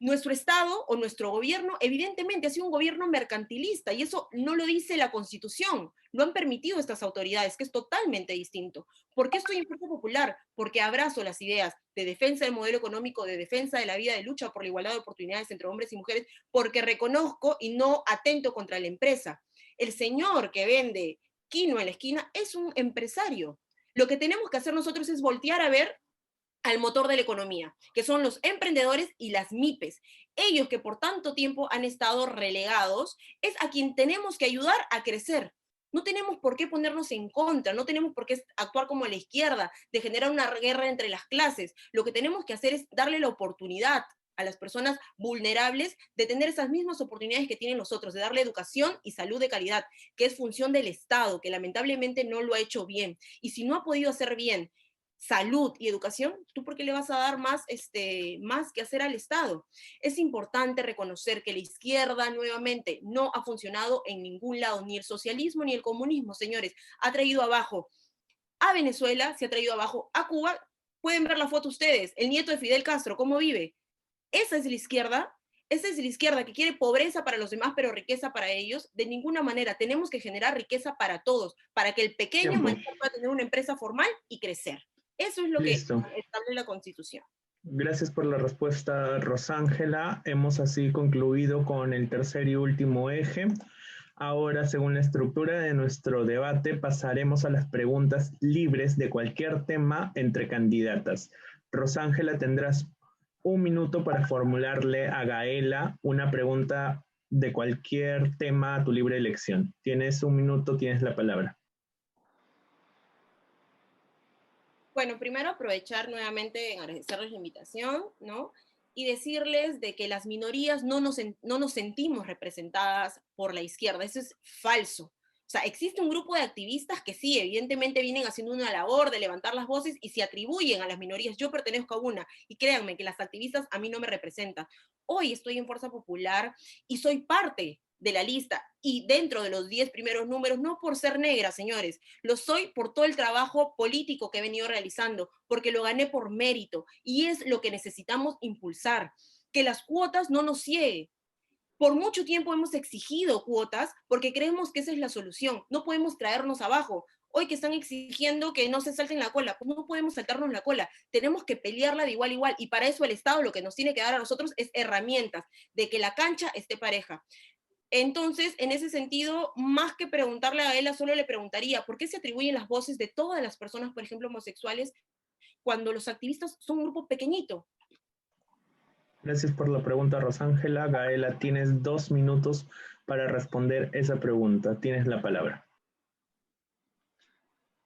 Nuestro Estado o nuestro gobierno evidentemente ha sido un gobierno mercantilista y eso no lo dice la Constitución, lo han permitido estas autoridades, que es totalmente distinto. ¿Por qué estoy en Fuerza Popular? Porque abrazo las ideas de defensa del modelo económico, de defensa de la vida, de lucha por la igualdad de oportunidades entre hombres y mujeres, porque reconozco y no atento contra la empresa. El señor que vende quinoa en la esquina es un empresario. Lo que tenemos que hacer nosotros es voltear a ver al motor de la economía, que son los emprendedores y las MIPES. Ellos que por tanto tiempo han estado relegados, es a quien tenemos que ayudar a crecer. No tenemos por qué ponernos en contra, no tenemos por qué actuar como la izquierda, de generar una guerra entre las clases. Lo que tenemos que hacer es darle la oportunidad a las personas vulnerables de tener esas mismas oportunidades que tienen los otros, de darle educación y salud de calidad, que es función del Estado, que lamentablemente no lo ha hecho bien. Y si no ha podido hacer bien salud y educación, ¿tú por qué le vas a dar más que hacer al Estado? Es importante reconocer que la izquierda nuevamente no ha funcionado en ningún lado, ni el socialismo ni el comunismo, señores. Ha traído abajo a Venezuela, se ha traído abajo a Cuba. Pueden ver la foto ustedes, el nieto de Fidel Castro, ¿cómo vive? Esa es la izquierda. Esa es la izquierda que quiere pobreza para los demás, pero riqueza para ellos. De ninguna manera. Tenemos que generar riqueza para todos, para que el pequeño mañana pueda tener una empresa formal y crecer. Eso es lo que establece la Constitución. Gracias por la respuesta, Rosángela. Hemos así concluido con el tercer y último eje. Ahora, según la estructura de nuestro debate, pasaremos a las preguntas libres de cualquier tema entre candidatas. Rosángela, tendrás 1 minuto para formularle a Gaela una pregunta de cualquier tema a tu libre elección. Tienes 1 minuto, tienes la palabra. Bueno, primero aprovechar nuevamente, agradecerles la invitación, ¿no? Y decirles de que las minorías no nos sentimos representadas por la izquierda. Eso es falso. O sea, existe un grupo de activistas que sí, evidentemente vienen haciendo una labor de levantar las voces y se atribuyen a las minorías. Yo pertenezco a una y créanme que las activistas a mí no me representan. Hoy estoy en Fuerza Popular y soy parte de la lista y dentro de los 10 primeros números, no por ser negra, señores, lo soy por todo el trabajo político que he venido realizando, porque lo gané por mérito y es lo que necesitamos impulsar, que las cuotas no nos cieguen. Por mucho tiempo hemos exigido cuotas porque creemos que esa es la solución. No podemos traernos abajo. Hoy que están exigiendo que no se salten la cola, pues no podemos saltarnos la cola. Tenemos que pelearla de igual a igual. Y para eso el Estado lo que nos tiene que dar a nosotros es herramientas de que la cancha esté pareja. Entonces, en ese sentido, más que preguntarle a ella, solo le preguntaría, ¿por qué se atribuyen las voces de todas las personas, por ejemplo, homosexuales, cuando los activistas son un grupo pequeñito? Gracias por la pregunta, Rosángela. Gaela, tienes 2 minutos para responder esa pregunta. Tienes la palabra.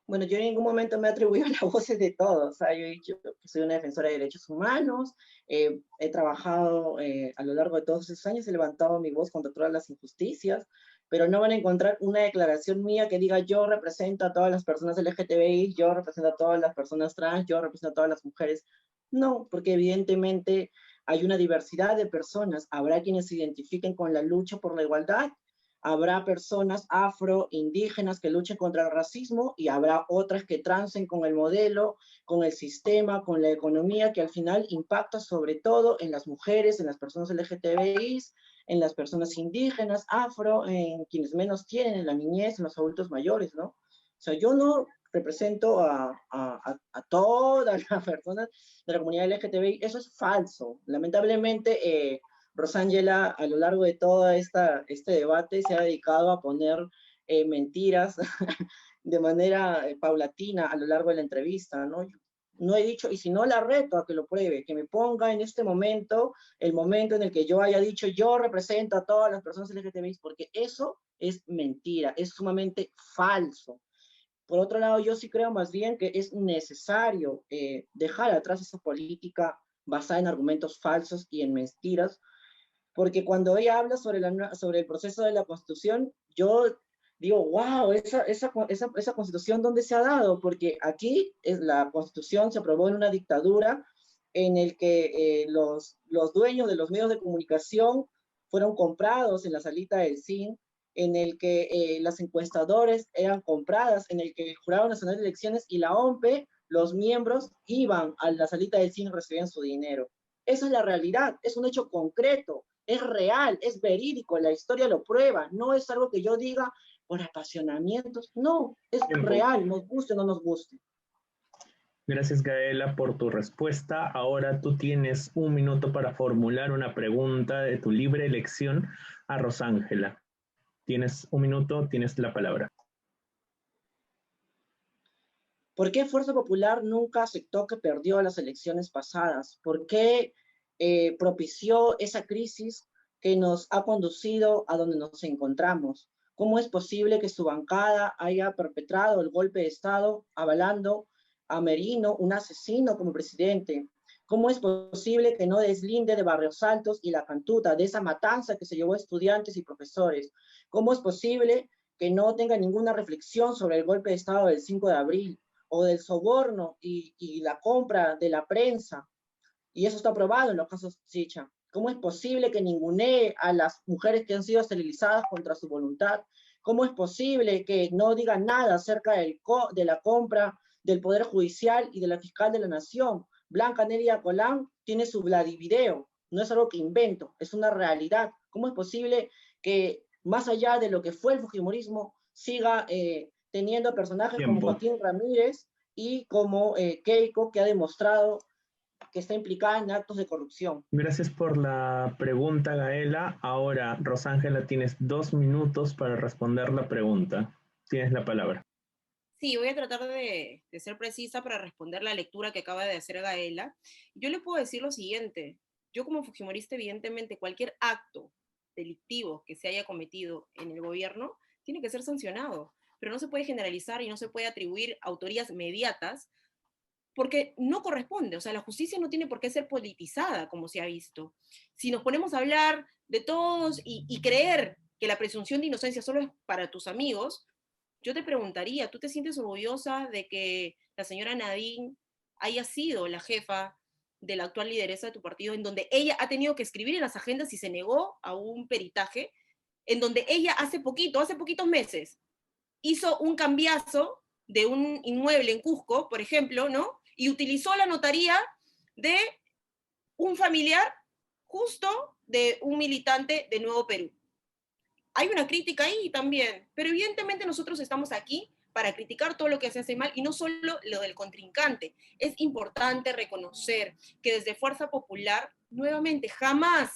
Bueno, yo en ningún momento me he atribuido las voces de todos. O sea, yo he dicho que soy una defensora de derechos humanos, he trabajado a lo largo de todos esos años, he levantado mi voz contra todas las injusticias, pero no van a encontrar una declaración mía que diga yo represento a todas las personas LGTBI, yo represento a todas las personas trans, yo represento a todas las mujeres. No, porque evidentemente hay una diversidad de personas. Habrá quienes se identifiquen con la lucha por la igualdad, habrá personas afro, indígenas que luchen contra el racismo y habrá otras que trancen con el modelo, con el sistema, con la economía, que al final impacta sobre todo en las mujeres, en las personas LGTBI, en las personas indígenas, afro, en quienes menos tienen, en la niñez, en los adultos mayores, ¿no? O sea, yo no represento a todas las personas de la comunidad LGTBI, eso es falso. Lamentablemente, Rosángela, a lo largo de todo este debate, se ha dedicado a poner mentiras de manera paulatina a lo largo de la entrevista, ¿no? No he dicho, y si no la reto a que lo pruebe, que me ponga en este momento, el momento en el que yo haya dicho, yo represento a todas las personas LGTBI, porque eso es mentira, es sumamente falso. Por otro lado, yo sí creo más bien que es necesario dejar atrás esa política basada en argumentos falsos y en mentiras, porque cuando ella habla sobre el proceso de la Constitución, yo digo, wow, esa Constitución, ¿dónde se ha dado? Porque aquí la Constitución se aprobó en una dictadura en el que los dueños de los medios de comunicación fueron comprados en la salita del CIN, en el que las encuestadoras eran compradas, en el que el Jurado Nacional de Elecciones y la OMPE, los miembros iban a la salita del CIN y recibían su dinero. Esa es la realidad, es un hecho concreto, es real, es verídico, la historia lo prueba, no es algo que yo diga por apasionamientos, no, es real, nos guste o no nos guste. Gracias, Gaela, por tu respuesta. Ahora tú tienes 1 minuto para formular una pregunta de tu libre elección a Rosángela. Tienes 1 minuto, tienes la palabra. ¿Por qué Fuerza Popular nunca aceptó que perdió las elecciones pasadas? ¿Por qué propició esa crisis que nos ha conducido a donde nos encontramos? ¿Cómo es posible que su bancada haya perpetrado el golpe de Estado avalando a Merino, un asesino, como presidente? ¿Cómo es posible que no deslinde de Barrios Altos y La Cantuta, de esa matanza que se llevó a estudiantes y profesores? ¿Cómo es posible que no tenga ninguna reflexión sobre el golpe de Estado del 5 de abril? O del soborno y la compra de la prensa, y eso está probado en los casos Chicha. ¿Cómo es posible que ningunee a las mujeres que han sido esterilizadas contra su voluntad? ¿Cómo es posible que no digan nada acerca de la compra del Poder Judicial y de la Fiscal de la Nación? Blanca Neria Colán tiene su Vladivideo, no es algo que invento, es una realidad. ¿Cómo es posible que más allá de lo que fue el fujimorismo siga teniendo personajes como Joaquín Ramírez y como Keiko, que ha demostrado que está implicada en actos de corrupción? Gracias por la pregunta, Gaela. Ahora, Rosángela, tienes 2 minutos para responder la pregunta. Tienes la palabra. Sí, voy a tratar de ser precisa para responder la lectura que acaba de hacer Gaela. Yo le puedo decir lo siguiente. Yo como fujimorista, evidentemente, cualquier acto delictivo que se haya cometido en el gobierno tiene que ser sancionado, pero no se puede generalizar y no se puede atribuir autorías mediatas porque no corresponde, o sea, la justicia no tiene por qué ser politizada, como se ha visto. Si nos ponemos a hablar de todos y creer que la presunción de inocencia solo es para tus amigos, yo te preguntaría, ¿tú te sientes orgullosa de que la señora Nadine haya sido la jefa de la actual lideresa de tu partido, en donde ella ha tenido que escribir en las agendas y se negó a un peritaje, en donde ella hace poquitos meses, hizo un cambiazo de un inmueble en Cusco, por ejemplo, ¿no? Y utilizó la notaría de un familiar justo de un militante de Nuevo Perú? Hay una crítica ahí también, pero evidentemente nosotros estamos aquí para criticar todo lo que se hace mal y no solo lo del contrincante. Es importante reconocer que desde Fuerza Popular, nuevamente, jamás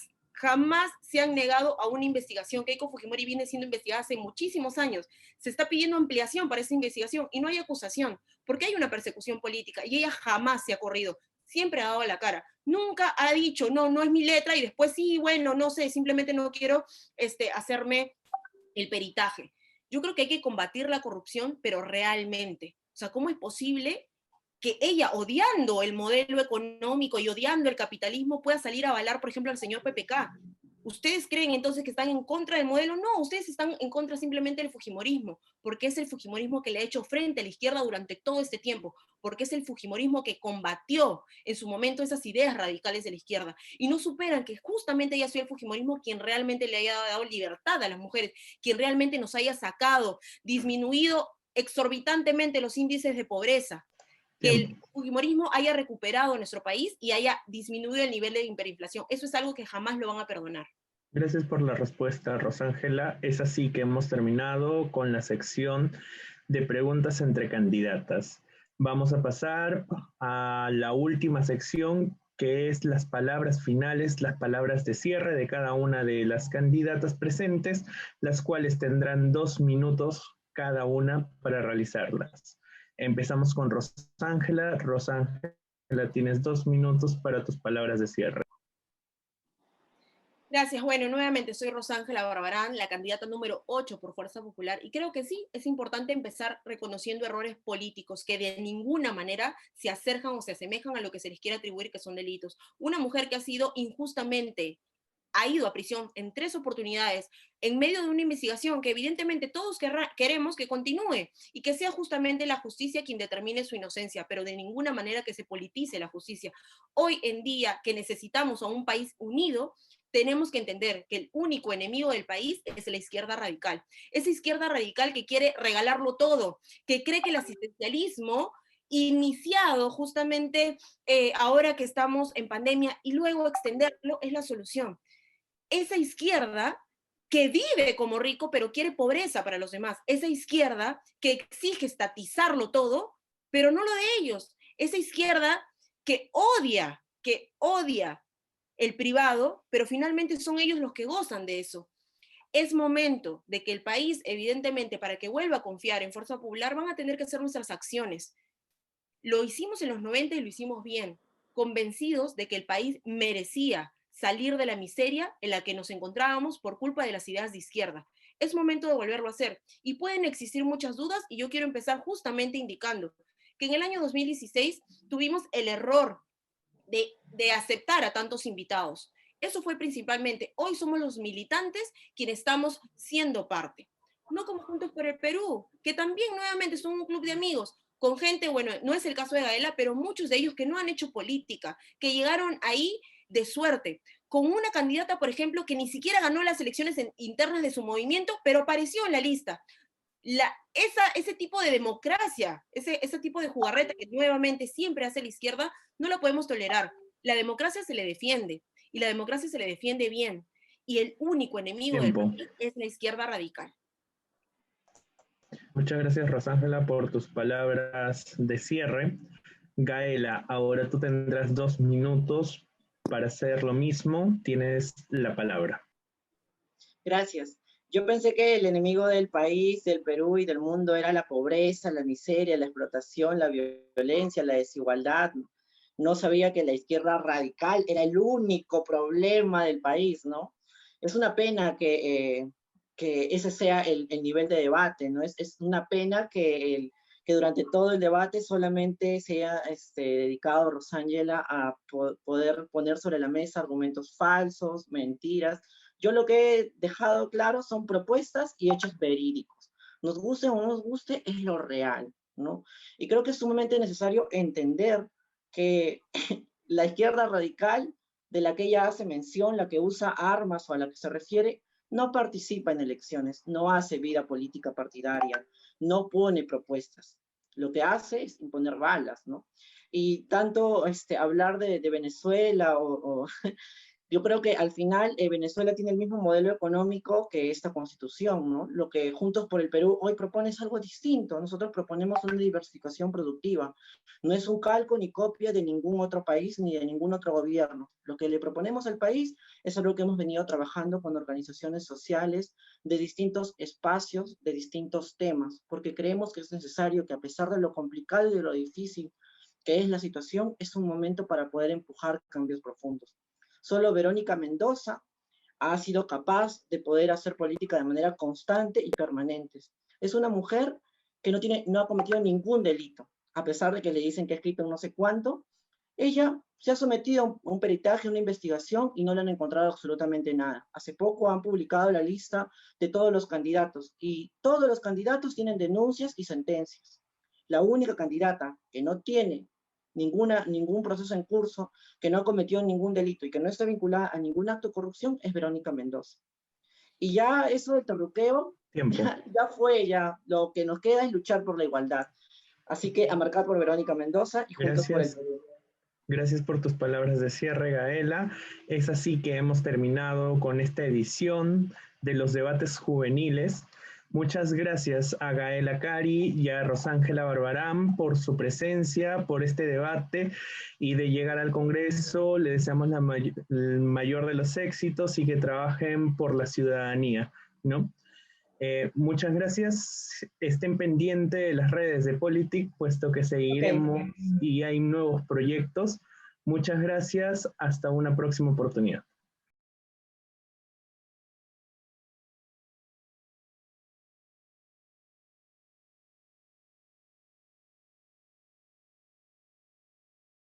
se han negado a una investigación. Keiko Fujimori viene siendo investigada hace muchísimos años. Se está pidiendo ampliación para esa investigación y no hay acusación, porque hay una persecución política y ella jamás se ha corrido. Siempre ha dado la cara. Nunca ha dicho, no, no es mi letra, y después sí, bueno, no sé, simplemente no quiero hacerme el peritaje. Yo creo que hay que combatir la corrupción, pero realmente. O sea, ¿cómo es posible que ella, odiando el modelo económico y odiando el capitalismo, pueda salir a avalar, por ejemplo, al señor PPK? ¿Ustedes creen entonces que están en contra del modelo? No, ustedes están en contra simplemente del fujimorismo, porque es el fujimorismo que le ha hecho frente a la izquierda durante todo este tiempo, porque es el fujimorismo que combatió en su momento esas ideas radicales de la izquierda, y no superan que justamente haya sido el fujimorismo quien realmente le haya dado libertad a las mujeres, quien realmente nos haya sacado, disminuido exorbitantemente los índices de pobreza, que el Tiempo. fujimorismo haya recuperado nuestro país y haya disminuido el nivel de hiperinflación. Eso es algo que jamás lo van a perdonar. Gracias por la respuesta, Rosángela. Es así que hemos terminado con la sección de preguntas entre candidatas. Vamos a pasar a la última sección, que es las palabras finales, las palabras de cierre de cada una de las candidatas presentes, las cuales tendrán 2 minutos cada una para realizarlas. Empezamos con Rosángela. Rosángela, tienes 2 minutos para tus palabras de cierre. Gracias. Bueno, nuevamente soy Rosángela Barbarán, la candidata número 8 por Fuerza Popular, y creo que sí, es importante empezar reconociendo errores políticos que de ninguna manera se acercan o se asemejan a lo que se les quiere atribuir que son delitos. Una mujer que ha sido injustamente, ha ido a prisión en 3 oportunidades en medio de una investigación que evidentemente todos queremos que continúe y que sea justamente la justicia quien determine su inocencia, pero de ninguna manera que se politice la justicia. Hoy en día que necesitamos a un país unido, tenemos que entender que el único enemigo del país es la izquierda radical. Esa izquierda radical que quiere regalarlo todo, que cree que el asistencialismo iniciado justamente ahora que estamos en pandemia y luego extenderlo es la solución. Esa izquierda que vive como rico pero quiere pobreza para los demás. Esa izquierda que exige estatizarlo todo, pero no lo de ellos. Esa izquierda que odia el privado, pero finalmente son ellos los que gozan de eso. Es momento de que el país, evidentemente, para que vuelva a confiar en Fuerza Popular, van a tener que hacer nuestras acciones. Lo hicimos en los 90 y lo hicimos bien, convencidos de que el país merecía salir de la miseria en la que nos encontrábamos por culpa de las ideas de izquierda. Es momento de volverlo a hacer. Y pueden existir muchas dudas, y yo quiero empezar justamente indicando que en el año 2016 tuvimos el error de aceptar a tantos invitados. Eso fue principalmente. Hoy somos los militantes quienes estamos siendo parte. No como Juntos por el Perú, que también nuevamente son un club de amigos, con gente, bueno, no es el caso de Gaela, pero muchos de ellos que no han hecho política, que llegaron ahí de suerte, con una candidata, por ejemplo, que ni siquiera ganó las elecciones internas de su movimiento, pero apareció en la lista. Ese tipo de democracia, ese tipo de jugarreta que nuevamente siempre hace la izquierda, no lo podemos tolerar. La democracia se le defiende, y la democracia se le defiende bien. Y el único enemigo del Tiempo. país es la izquierda radical. Muchas gracias, Rosángela, por tus palabras de cierre. Gaela, ahora tú tendrás 2 minutos para hacer lo mismo. Tienes la palabra. Gracias. Yo pensé que el enemigo del país, del Perú y del mundo era la pobreza, la miseria, la explotación, la violencia, la desigualdad. No sabía que la izquierda radical era el único problema del país, ¿no? Es una pena que ese sea el nivel de debate, ¿no? Es una pena que durante todo el debate solamente se haya dedicado Rosángela a poder poner sobre la mesa argumentos falsos, mentiras. Yo lo que he dejado claro son propuestas y hechos verídicos. Nos guste o no nos guste, es lo real, ¿no? Y creo que es sumamente necesario entender que la izquierda radical de la que ella hace mención, la que usa armas o a la que se refiere, no participa en elecciones, no hace vida política partidaria, no pone propuestas. Lo que hace es imponer balas, ¿no? Y tanto hablar de Venezuela o yo creo que al final Venezuela tiene el mismo modelo económico que esta constitución, ¿no? Lo que Juntos por el Perú hoy propone es algo distinto. Nosotros proponemos una diversificación productiva. No es un calco ni copia de ningún otro país ni de ningún otro gobierno. Lo que le proponemos al país es algo que hemos venido trabajando con organizaciones sociales de distintos espacios, de distintos temas, porque creemos que es necesario que a pesar de lo complicado y de lo difícil que es la situación, es un momento para poder empujar cambios profundos. Solo Verónica Mendoza ha sido capaz de poder hacer política de manera constante y permanente. Es una mujer que no ha cometido ningún delito, a pesar de que le dicen que ha escrito no sé cuánto. Ella se ha sometido a un peritaje, a una investigación y no le han encontrado absolutamente nada. Hace poco han publicado la lista de todos los candidatos y todos los candidatos tienen denuncias y sentencias. La única candidata que no tiene ningún proceso en curso, que no cometió ningún delito y que no está vinculada a ningún acto de corrupción es Verónica Mendoza. Y ya eso del terruqueo, ya fue, ya lo que nos queda es luchar por la igualdad. Así que a marcar por Verónica Mendoza y Juntos por el Perú. Gracias por tus palabras de cierre, Gaela. Es así que hemos terminado con esta edición de los debates juveniles. Muchas gracias a Gaela Cari y a Rosángela Barbarán por su presencia, por este debate y de llegar al Congreso. Le deseamos el mayor de los éxitos y que trabajen por la ciudadanía, ¿no? Muchas gracias. Estén pendientes de las redes de Politic, puesto que seguiremos y hay nuevos proyectos. Muchas gracias. Hasta una próxima oportunidad.